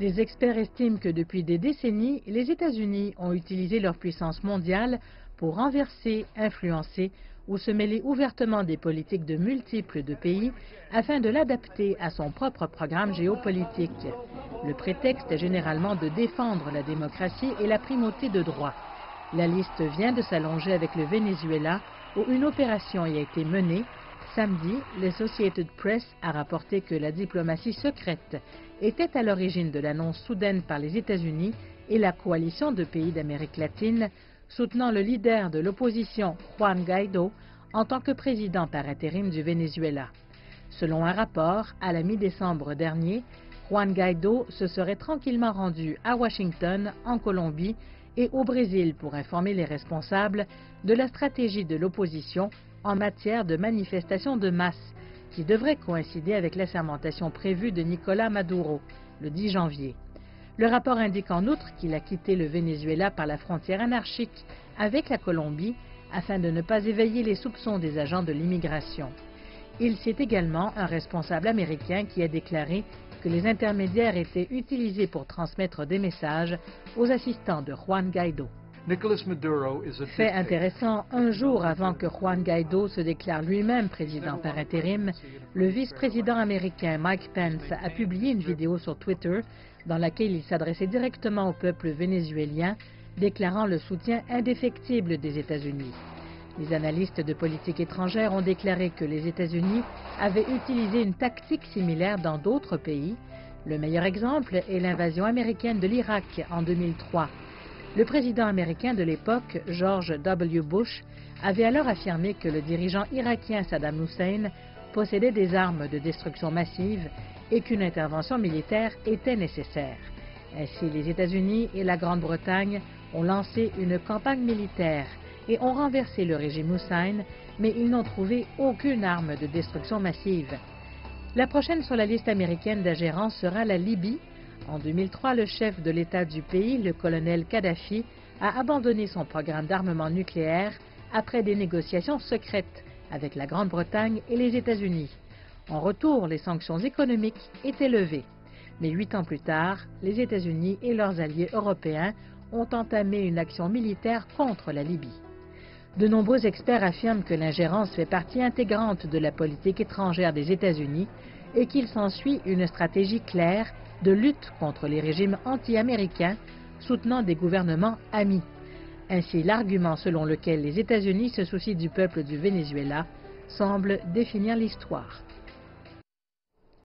Des experts estiment que depuis des décennies, les États-Unis ont utilisé leur puissance mondiale pour renverser, influencer ou se mêler ouvertement des politiques de multiples de pays afin de l'adapter à son propre programme géopolitique. Le prétexte est généralement de défendre la démocratie et la primauté de droit. La liste vient de s'allonger avec le Venezuela où une opération y a été menée. Samedi, l'Associated Press a rapporté que la diplomatie secrète était à l'origine de l'annonce soudaine par les États-Unis et la coalition de pays d'Amérique latine soutenant le leader de l'opposition, Juan Guaidó, en tant que président par intérim du Venezuela. Selon un rapport, à la mi-décembre dernier, Juan Guaidó se serait tranquillement rendu à Washington, en Colombie et au Brésil pour informer les responsables de la stratégie de l'opposition en matière de manifestations de masse, qui devrait coïncider avec l'assermentation prévue de Nicolás Maduro, le 10 janvier. Le rapport indique en outre qu'il a quitté le Venezuela par la frontière anarchique avec la Colombie afin de ne pas éveiller les soupçons des agents de l'immigration. Il cite également un responsable américain qui a déclaré que les intermédiaires étaient utilisés pour transmettre des messages aux assistants de Juan Guaidó. Fait intéressant, un jour avant que Juan Guaidó se déclare lui-même président par intérim, le vice-président américain Mike Pence a publié une vidéo sur Twitter dans laquelle il s'adressait directement au peuple vénézuélien, déclarant le soutien indéfectible des États-Unis. Les analystes de politique étrangère ont déclaré que les États-Unis avaient utilisé une tactique similaire dans d'autres pays. Le meilleur exemple est l'invasion américaine de l'Irak en 2003. Le président américain de l'époque, George W. Bush, avait alors affirmé que le dirigeant irakien Saddam Hussein possédait des armes de destruction massive et qu'une intervention militaire était nécessaire. Ainsi, les États-Unis et la Grande-Bretagne ont lancé une campagne militaire et ont renversé le régime Hussein, mais ils n'ont trouvé aucune arme de destruction massive. La prochaine sur la liste américaine d'ingérence sera la Libye. En 2003, le chef de l'État du pays, le colonel Kadhafi, a abandonné son programme d'armement nucléaire après des négociations secrètes avec la Grande-Bretagne et les États-Unis. En retour, les sanctions économiques étaient levées. Mais 8 ans plus tard, les États-Unis et leurs alliés européens ont entamé une action militaire contre la Libye. De nombreux experts affirment que l'ingérence fait partie intégrante de la politique étrangère des États-Unis et qu'il s'ensuit une stratégie claire de lutte contre les régimes anti-américains soutenant des gouvernements amis. Ainsi, l'argument selon lequel les États-Unis se soucient du peuple du Venezuela semble définir l'histoire.